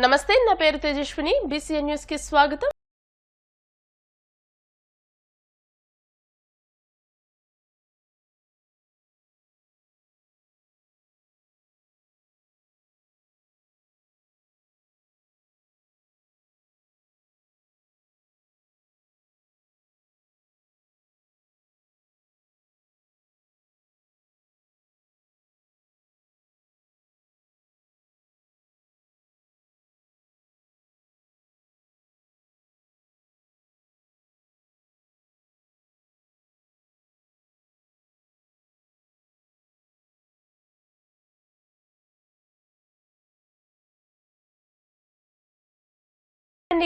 నమస్తే, నా పేరు తేజస్విని. బీసీఎన్ న్యూస్ కి స్వాగతం.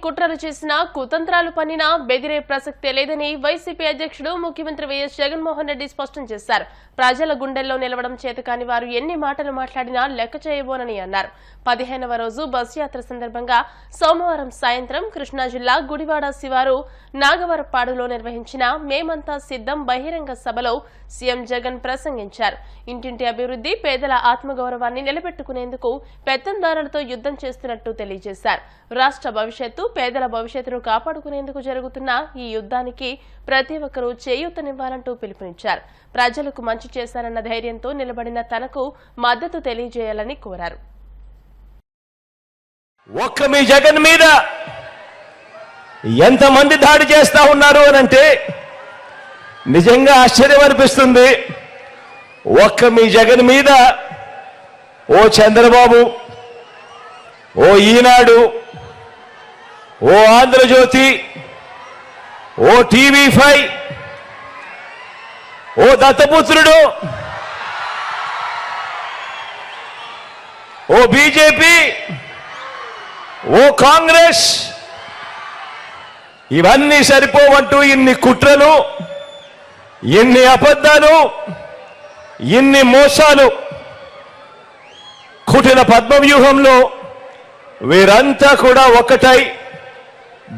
కుట్రలు చేసినా కుతంత్రాలు పన్నినా బెదిరే ప్రసక్తే లేదని వైసీపీ అధ్యక్షుడు ముఖ్యమంత్రి వైఎస్ జగన్మోహన్ రెడ్డి స్పష్టం చేశారు. ప్రజల గుండెల్లో నిలవడం చేతకాని వారు ఎన్ని మాటలు మాట్లాడినా లెక్క చేయబోనని అన్నారు. 15వ రోజు బస్ యాత్ర సందర్భంగా సోమవారం సాయంత్రం కృష్ణా జిల్లా గుడివాడ శివారు నాగవరపాడులో నిర్వహించిన మేమంతా సిద్ధం బహిరంగ సభలో సీఎం జగన్ ప్రసంగించారు. ఇంటింటి అభివృద్ధి, పేదల ఆత్మగౌరవాన్ని నిలబెట్టుకునేందుకు పెత్తందారులతో యుద్ధం చేస్తున్నట్టు తెలియజేశారు. రాష్ట్ర భవిష్యత్తు, పేదల భవిష్యత్తును కాపాడుకునేందుకు జరుగుతున్న ఈ యుద్ధానికి ప్రతి ఒక్కరూ చేయూతనివ్వాలంటూ పిలుపునిచ్చారు. ప్రజలకు మంచి చేశారన్న ధైర్యంతో నిలబడిన తనకు మద్దతు తెలియజేయాలని కోరారు. ఒక్క మీ జగన్ మీద ఎంతమంది దాడి చేస్తా ఉన్నారు అనంటే నిజంగా ఆశ్చర్యం అనిపిస్తుంది. ఒక్క మీ జగన్ మీద ఓ చంద్రబాబు, ఓ ఈనాడు, ఓ ఆంధ్రజ్యోతి, ఓ టీవీ5, ఓ దత్తపుత్రుడు, ఓ బీజేపీ, ఓ కాంగ్రెస్, ఇవన్నీ సరిపోవంటూ ఇన్ని కుట్రలు, ఇన్ని అబద్ధాలు, ఇన్ని మోసాలు, కుటిల పద్మవ్యూహంలో వీరంతా కూడా ఒక్కటై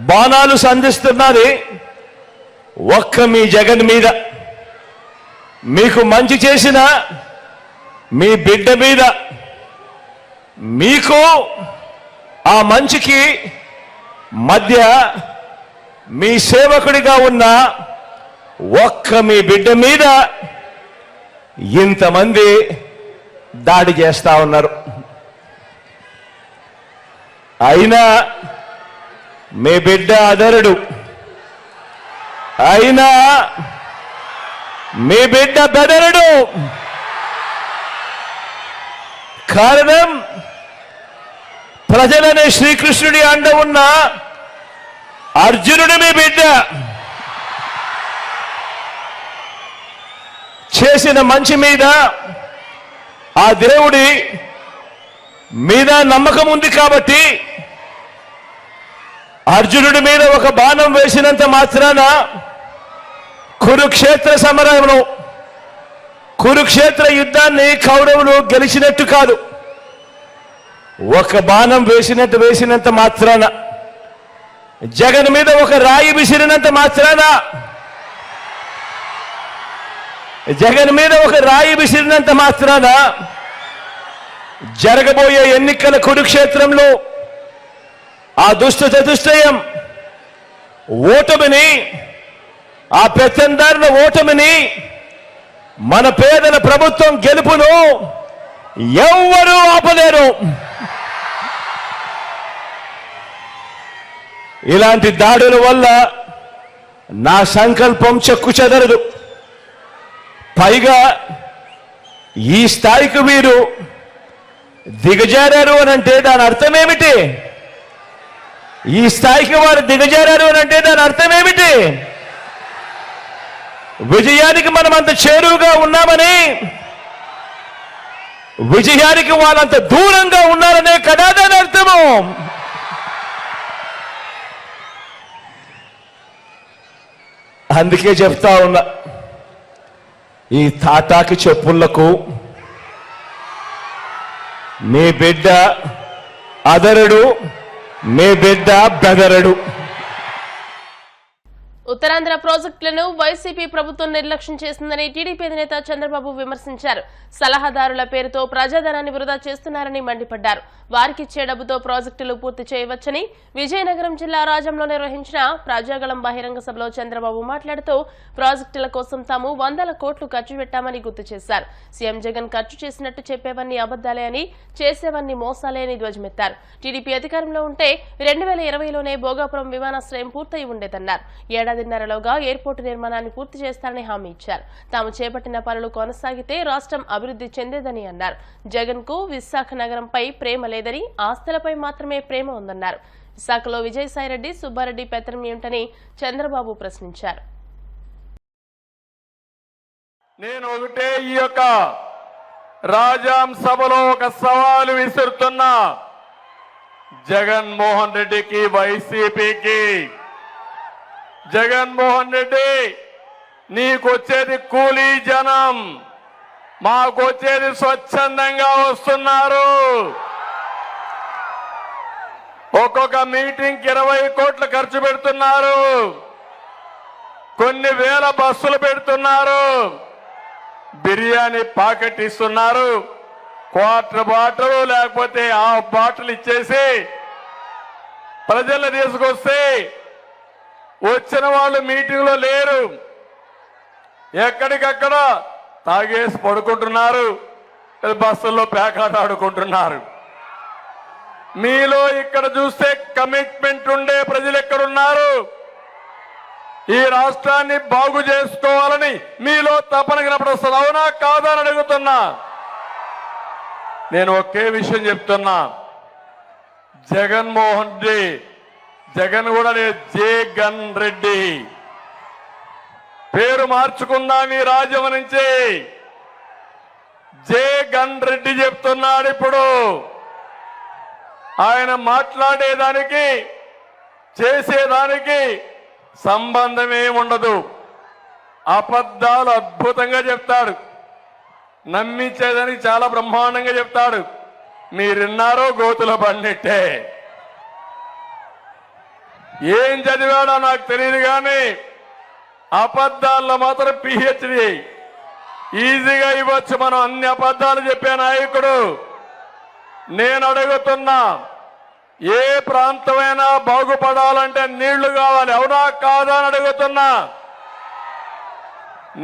బాణాలు సంధిస్తున్నది ఒక్క మీ జగన్ మీద. మీకు మంచి చేసిన మీ బిడ్డ మీద, మీకు ఆ మంచికి మధ్య మీ సేవకుడిగా ఉన్న ఒక్క మీ బిడ్డ మీద ఇంతమంది దాడి చేస్తా ఉన్నారు. అయినా మీ బిడ్డ అదరుడు, అయినా మీ బిడ్డ బెదరుడు. కారణం ప్రజలనే శ్రీకృష్ణుడి అండ ఉన్న అర్జునుడు మీ బిడ్డ. చేసిన మంచి మీద ఆ దేవుడి మీద నమ్మకం ఉంది కాబట్టి అర్జునుడి మీద ఒక బాణం వేసినంత మాత్రాన కురుక్షేత్ర సమరంలో, కురుక్షేత్ర యుద్ధాన్ని కౌరవులు గెలిచినట్టు కాదు. ఒక బాణం వేసినంత మాత్రాన, జగన్ మీద ఒక రాయి విసిరినంత మాత్రాన, జగన్ మీద ఒక రాయి విసిరినంత మాత్రాన జరగబోయే ఎన్నికల కురుక్షేత్రంలో ఆ దుష్ట చతుష్టయం ఓటమిని, ఆ పెత్తందారుల ఓటమిని, మన పేదల ప్రభుత్వం గెలుపును ఎవ్వరూ ఆపలేరు. ఇలాంటి దాడుల వల్ల నా సంకల్పం చెక్కు చెదరదు. పైగా ఈ స్థాయికి మీరు దిగజారారు అనంటే దాని అర్థం ఏమిటి? ఈ స్థాయికి వారు దిగజారారు అనంటే దాని అర్థం ఏమిటి? విజయానికి మనం అంత చేరువుగా ఉన్నామని, విజయానికి వాళ్ళంత దూరంగా ఉన్నారనే కదా దాని అర్థము. అందుకే చెప్తా ఉన్నా, ఈ తాటాకి చెప్పులకు మీ బిడ్డ అదరుడు, మీ బిడ్డ బెదరడు. ఉత్తరాంధ్ర ప్రాజెక్టులను వైసీపీ ప్రభుత్వం నిర్లక్ష్యం చేసిందని టీడీపీ అధినేత చంద్రబాబు విమర్శించారు. సలహాదారుల పేరుతో ప్రజాధనాన్ని వృధా చేస్తున్నారని మండిపడ్డారు. వారికిచ్చే డబ్బుతో ప్రాజెక్టులు పూర్తి చేయవచ్చని విజయనగరం జిల్లా రాజంలో నిర్వహించిన ప్రజాగళం బహిరంగ సభలో చంద్రబాబు మాట్లాడుతూ ప్రాజెక్టుల కోసం తాము 100 కోట్లు ఖర్చు పెట్టామని గుర్తు చేశారు. సీఎం జగన్ ఖర్చు చేసినట్టు చెప్పేవన్నీ అబద్దాలే అని, చేసేవన్నీ మోసాలే అని ధ్వజమెత్తారు. టీడీపీ అధికారంలో ఉంటే 2020లోనే భోగాపురం విమానాశ్రయం పూర్తయి ఉండేదన్నారు. ఏడాదిన్నరలోగా ఎయిర్పోర్టు నిర్మాణాన్ని పూర్తి చేస్తారని హామీ ఇచ్చారు. తాము చేపట్టిన పనులు కొనసాగితే రాష్ట్రం అభివృద్ధి చెందేదని అన్నారు. జగన్ కు విశాఖ నగరంపై ప్రేమ లేదని, ఆస్తులపై మాత్రమే ప్రేమ ఉందన్నారు. విశాఖలో విజయసాయిరెడ్డి, సుబ్బారెడ్డి పెత్తనం ఏమిటని చంద్రబాబు ప్రశ్నించారు. నేను ఒకటే ఈ యొక్క రాజాం సభలో ఒక సవాలు విసురుతున్నా. జగన్మోహన్ రెడ్డికి, వైసీపీకి, జగన్మోహన్ రెడ్డి నీకొచ్చేది కూలీ జనం, మాకొచ్చేది స్వచ్ఛందంగా వస్తున్నారు. ఒక్కొక్క మీటింగ్ 20 కోట్లు ఖర్చు పెడుతున్నారు. కొన్ని వేల బస్సులు పెడుతున్నారు. బిర్యానీ పాకెట్ ఇస్తున్నారు. క్వార్టర్ బాటిల్ లేకపోతే హాఫ్ బాటిల్ ఇచ్చేసి ప్రజలు తీసుకొస్తే వచ్చిన వాళ్ళు మీటింగ్ లో లేరు, ఎక్కడికక్కడ తాగేసి పడుకుంటున్నారు, బస్సుల్లో పేకాట ఆడుకుంటున్నారు. మీలో ఇక్కడ చూస్తే కమిట్మెంట్ ఉండే ప్రజలు ఎక్కడున్నారు? ఈ రాష్ట్రాన్ని బాగు చేసుకోవాలని మీలో తపన కనపడుస్తుంది. అవునా కాదా అని అడుగుతున్నా. నేను ఒకే విషయం చెప్తున్నా. జగన్మోహన్ రెడ్డి, జగన్ కూడా లేదు, జగన్ రెడ్డి పేరు మార్చుకుందాం ఈ రాజ్యం నుంచి. జగన్ రెడ్డి చెప్తున్నాడు. ఇప్పుడు ఆయన మాట్లాడేదానికి చేసేదానికి సంబంధమే ఉండదు. అబద్ధాలు అద్భుతంగా చెప్తాడు, నమ్మించేదానికి చాలా బ్రహ్మాండంగా చెప్తాడు. మీరున్నారో గోతుల బండిట్టే. ఏం చదివాడో నాకు తెలియదు కానీ అబద్ధాల్లో మాత్రం పిహెచ్డి ఈజీగా ఇవ్వచ్చు. మనం అన్ని అబద్ధాలు చెప్పే నాయకుడు. నేను అడుగుతున్నా, ఏ ప్రాంతమైనా బాగుపడాలంటే నీళ్లు కావాలి. అవునా కాదా అని అడుగుతున్నా.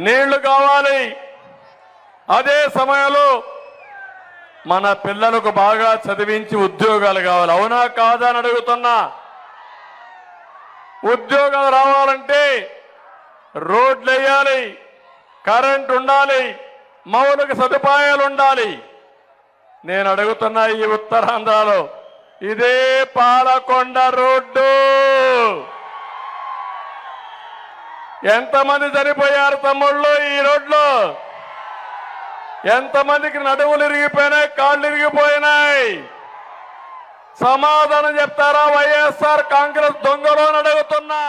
నీళ్లు కావాలి. అదే సమయంలో మన పిల్లలకు బాగా చదివించి ఉద్యోగాలు కావాలి. అవునా కాదా అని అడుగుతున్నా. ఉద్యోగాలు రావాలంటే రోడ్లు వేయాలి, కరెంట్ ఉండాలి, మౌలిక సదుపాయాలు ఉండాలి. నేను అడుగుతున్నా, ఈ ఉత్తరాంధ్రలో ఇదే పాలకొండ రోడ్డు ఎంతమంది చనిపోయారు తమ్ముళ్ళు? ఈ రోడ్లో ఎంతమందికి నడువులు ఇరిగిపోయినాయి, కాళ్ళు ఇరిగిపోయినాయి? సమాధానం చెప్తారా వైఎస్ఆర్ కాంగ్రెస్ దొంగలు అని అడుగుతున్నా.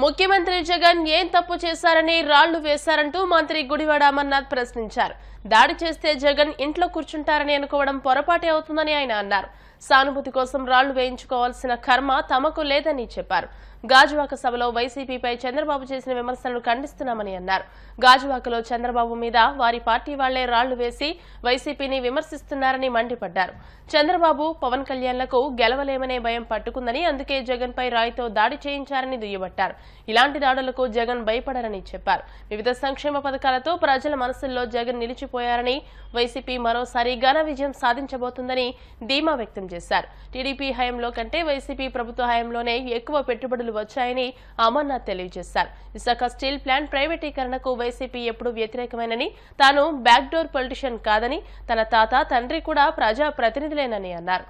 ముఖ్యమంత్రి జగన్ ఏం తప్పు చేశారని రాళ్లు వేశారంటూ మంత్రి గుడివాడ అమర్నాథ్ ప్రశ్నించారు. దాడి చేస్తే జగన్ ఇంట్లో కూర్చుంటారని అనుకోవడం పొరపాటే అవుతుందని ఆయన అన్నారు. సానుభూతి కోసం రాళ్లు వేయించుకోవాల్సిన కర్మ తమకు లేదని చెప్పారు. గాజువాక సభలో వైసీపీపై చంద్రబాబు చేసిన విమర్శలను ఖండిస్తున్నామని అన్నారు. గాజువాకలో చంద్రబాబు మీద వారి పార్టీ వాళ్లే రాళ్లు వేసి వైసీపీని విమర్శిస్తున్నారని మండిపడ్డారు. చంద్రబాబు, పవన్ కళ్యాణ్లకు గెలవలేమనే భయం పట్టుకుందని, అందుకే జగన్ పై రాయితో దాడి చేయించారని దుయ్యబట్టారు. ఇలాంటి దాడులకు జగన్ భయపడరని చెప్పారు. వివిధ సంక్షేమ పథకాలతో ప్రజల మనసుల్లో జగన్ నిలిచిపోయారని, వైసీపీ మరోసారి ఘన విజయం సాధించబోతుందని ధీమా వ్యక్తం చేశారు. టీడీపీ హయాంలో కంటే వైసీపీ ప్రభుత్వ హయాంలోనే ఎక్కువ పెట్టుబడులు వచ్చాయని అమర్నాథ్ తెలియజేశారు. విశాఖ స్టీల్ ప్లాంట్ ప్రైవేటీకరణకు వైసీపీ ఎప్పుడూ వ్యతిరేకమేనని, తాను బ్యాక్డోర్ పొలిటీషియన్ కాదని, తన తాత, తండ్రి కూడా ప్రజా ప్రతినిధులేనని అన్నారు.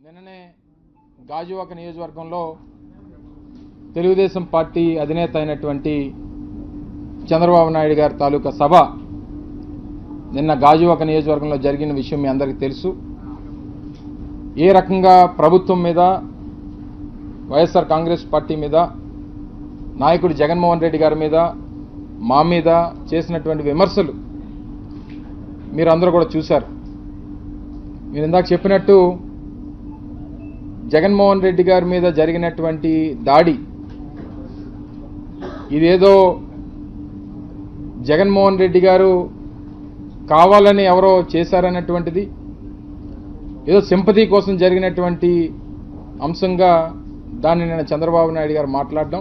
నిన్ననే గాజువాక నియోజకవర్గంలో తెలుగుదేశం పార్టీ అధినేత అయినటువంటి చంద్రబాబు నాయుడు గారి తాలూకా సభ నిన్న గాజువాక నియోజకవర్గంలో జరిగిన విషయం మీ అందరికీ తెలుసు. ఏ రకంగా ప్రభుత్వం మీద, వైఎస్ఆర్ కాంగ్రెస్ పార్టీ మీద, నాయకుడు జగన్మోహన్ రెడ్డి గారి మీద, మా మీద చేసినటువంటి విమర్శలు మీరందరూ కూడా చూశారు. మీరు ఇందాక చెప్పినట్టు జగన్మోహన్ రెడ్డి గారి మీద జరిగినటువంటి దాడి ఇదేదో జగన్మోహన్ రెడ్డి గారు కావాలని ఎవరో చేశారన్నటువంటిది, ఏదో సింపతి కోసం జరిగినటువంటి అంశంగా దాన్ని నిన్న చంద్రబాబు నాయుడు గారు మాట్లాడడం,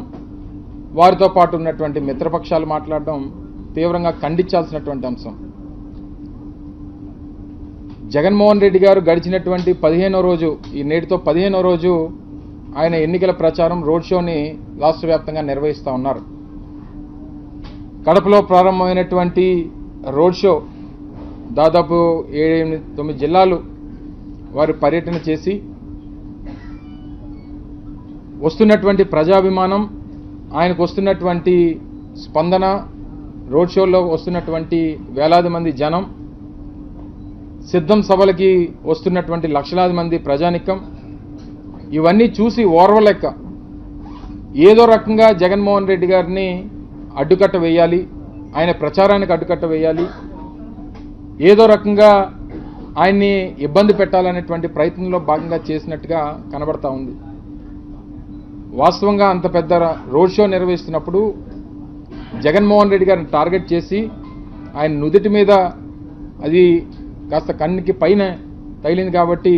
వారితో పాటు ఉన్నటువంటి మిత్రపక్షాలు మాట్లాడడం తీవ్రంగా ఖండించాల్సినటువంటి అంశం. జగన్మోహన్ రెడ్డి గారు గడిచినటువంటి 15వ రోజు, ఈ నేటితో 15వ రోజు ఆయన ఎన్నికల ప్రచారం రోడ్ షోని రాష్ట్ర వ్యాప్తంగా నిర్వహిస్తూ ఉన్నారు. కడపలో ప్రారంభమైనటువంటి రోడ్ షో దాదాపు 7-9 జిల్లాలు వారు పర్యటన చేసి వస్తున్నటువంటి ప్రజాభిమానం, ఆయనకు వస్తున్నటువంటి స్పందన, రోడ్ షోలో వస్తున్నటువంటి వేలాది మంది జనం, సిద్ధం సభలకి వస్తున్నటువంటి లక్షలాది మంది ప్రజానికం, ఇవన్నీ చూసి ఓర్వలేక ఏదో రకంగా జగన్మోహన్ రెడ్డి గారిని అడ్డుకట్ట వేయాలి, ఆయన ప్రచారానికి అడ్డుకట్ట వేయాలి, ఏదో రకంగా ఆయన్ని ఇబ్బంది పెట్టాలనేటువంటి ప్రయత్నంలో భాగంగా చేసినట్టుగా కనబడతా ఉంది. వాస్తవంగా అంత పెద్ద రోడ్ షో నిర్వహిస్తున్నప్పుడు జగన్మోహన్ రెడ్డి గారిని టార్గెట్ చేసి ఆయన నుదుటి మీద అది కాస్త కన్నుకి పైన తగిలింది కాబట్టి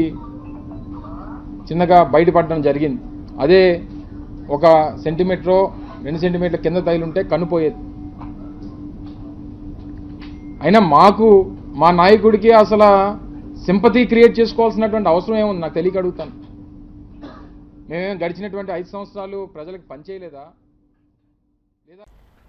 చిన్నగా బయటపడడం జరిగింది. అదే 1 సెంటీమీటరో 2 సెంటీమీటర్ల కింద తగిలింటే కన్నుపోయేది. అయినా మా నాయకుడికి అసలు సింపతి క్రియేట్ చేసుకోవాల్సినటువంటి అవసరం ఏముంది నాకు తెలియక అడుగుతాను. మేమేం గడిచినటువంటి 5 సంవత్సరాలు ప్రజలకు పనిచేయలేదా?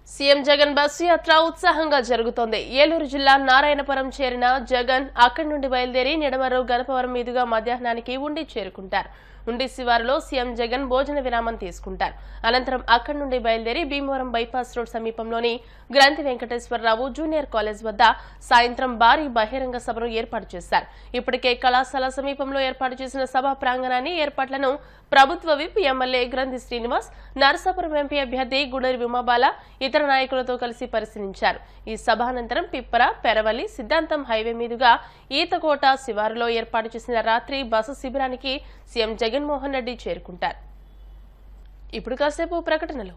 సీఎం జగన్ బస్సు యాత్ర ఉత్సాహంగా జరుగుతోంది. ఏలూరు జిల్లా నారాయణపురం చేరిన జగన్ అక్కడి నుండి బయలుదేరి నిడమరు గణపవరం మీదుగా మధ్యాహ్నానికి ఉండి చేరుకుంటారు. ఉండి శివారులో సీఎం జగన్ భోజన విరామం తీసుకుంటారు. అనంతరం అక్కడి నుండి బయలుదేరి భీమవరం బైపాస్ రోడ్ సమీపంలోని గ్రంథి వెంకటేశ్వరరావు జూనియర్ కాలేజ్ వద్ద సాయంత్రం భారీ బహిరంగ సభను ఏర్పాటు చేశారు. ఇప్పటికే కళాశాల సమీపంలో ఏర్పాటు చేసిన సభా ప్రాంగణాన్ని ఏర్పాట్లను ప్రభుత్వ విప్ ఎమ్మెల్యే గ్రంథి శ్రీనివాస్, నరసాపురం ఎంపీ అభ్యర్థి గుడరి విమాబాల ఇతర నాయకులతో కలిసి పరిశీలించారు. ఈ సభానంతరం పిప్పర, పెరవలి, సిద్ధాంతం హైవే మీదుగా ఈతకోట శివారులో ఏర్పాటు చేసిన రాత్రి బస శిబిరానికి సీఎం జగన్మోహన్ రెడ్డి చేరుకుంటారు. ఇప్పుడు కాసేపు ప్రకటనలు.